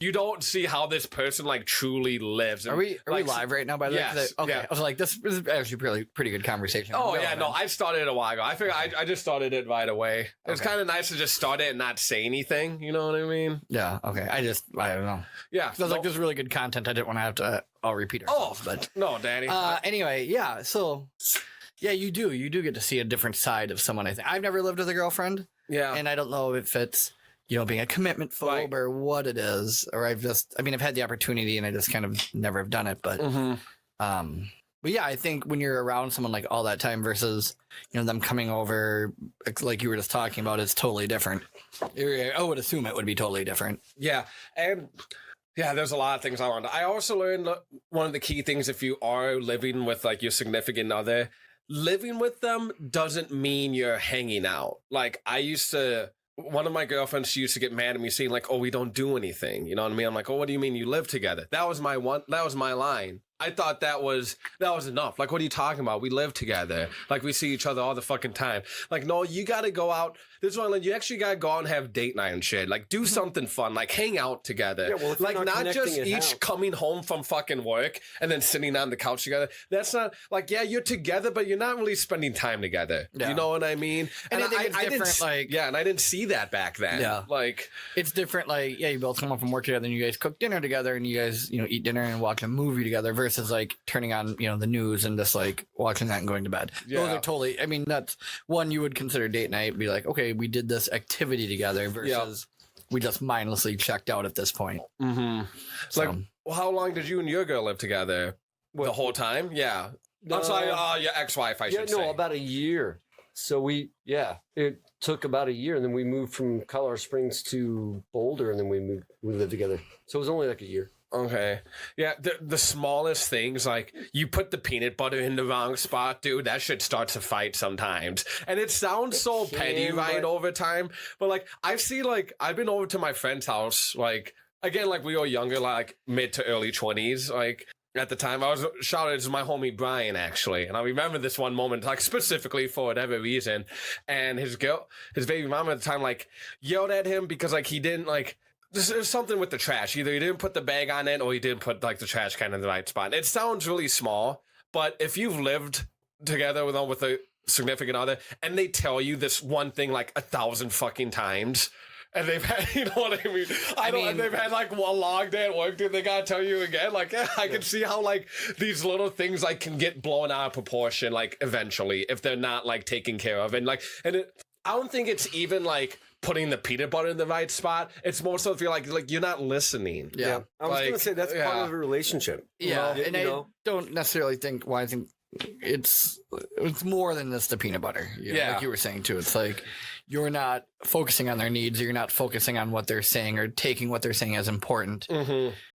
you don't see how this person like truly lives. Are we live right now? By the way, Yes, okay. yeah. I was like, this is actually pretty good conversation. Oh yeah, no, I started it a while ago. I figured I just started it right away. It's Okay. kind of nice to just start it and not say anything. You know what I mean? Yeah. Okay. I don't know. Yeah. I was like, this is really good content. I didn't want to have to all repeat ourselves, but no, Danny. anyway, yeah. So, yeah, you do get to see a different side of someone. I think I've never lived with a girlfriend, yeah. and I don't know if it's being a commitment phobe Right. or what it is, or I've had the opportunity and I just kind of never have done it, but but yeah, I think when you're around someone like all that time versus them coming over, like you were just talking about, it's totally different. I would assume it would be totally different. Yeah, and yeah, there's a lot of things I learned. I also learned one of the key things if you are living with like your significant other, living with them doesn't mean you're hanging out. Like one of my girlfriends, she used to get mad at me saying like, oh, we don't do anything. You know what I mean? I'm like, oh, what do you mean you live together? That was my line. I thought that was enough. Like, what are you talking about? We live together. Like, we see each other all the fucking time. Like, no, you got to go out. This one, like, you actually got to go out and have date night and shit. Like, do something fun. Like, hang out together. Yeah, well, if like, you're not just connecting each coming home from fucking work and then sitting on the couch together. That's not, like, yeah, you're together, but you're not really spending time together. Yeah. You know what I mean? And I think it's different, like... Yeah, and I didn't see that back then. Yeah. Like... It's different, like, yeah, you both come home from work together and you guys cook dinner together and you guys, eat dinner and watch a movie together versus, like, turning on, the news and just, like, watching that and going to bed. Yeah. Those are totally, I mean, that's one you would consider date night, be like, okay, we did this activity together versus we just mindlessly checked out at this point. Mm-hmm. So, Like, well, how long did you and your girl live together? The whole time? Yeah. I'm sorry, your ex-wife, I should say. No, about a year. So it took about a year, and then we moved from Colorado Springs to Boulder, and then we lived together. So it was only like a year. Okay. Yeah, the smallest things, like you put the peanut butter in the wrong spot, dude, that shit starts a fight sometimes. And it sounds so petty, right, over time. But like I've been over to my friend's house, like again, like we were younger, like mid to early 20s, like at the time. I was shouted to my homie Brian, actually, and I remember this one moment, like specifically for whatever reason, and his baby mama at the time, like yelled at him because like he didn't like. There's something with the trash. Either he didn't put the bag on it or he didn't put like the trash can in the right spot. It sounds really small, but if you've lived together with a significant other and they tell you this one thing like 1,000 fucking times, and they've had, you know what I mean? They've had like one long day at work, dude. They gotta tell you again. Like, yeah, I can see how like these little things like can get blown out of proportion, like eventually, if they're not like taken care of. And like, I don't think it's even like putting the peanut butter in the right spot. It's more so if you're like you're not listening. yeah. I was going to say that's part of a relationship. Yeah. And I don't necessarily think, I think it's more than just the peanut butter. Like you were saying too. It's like you're not focusing on their needs. You're not focusing on what they're saying or taking what they're saying as important. Mm-hmm.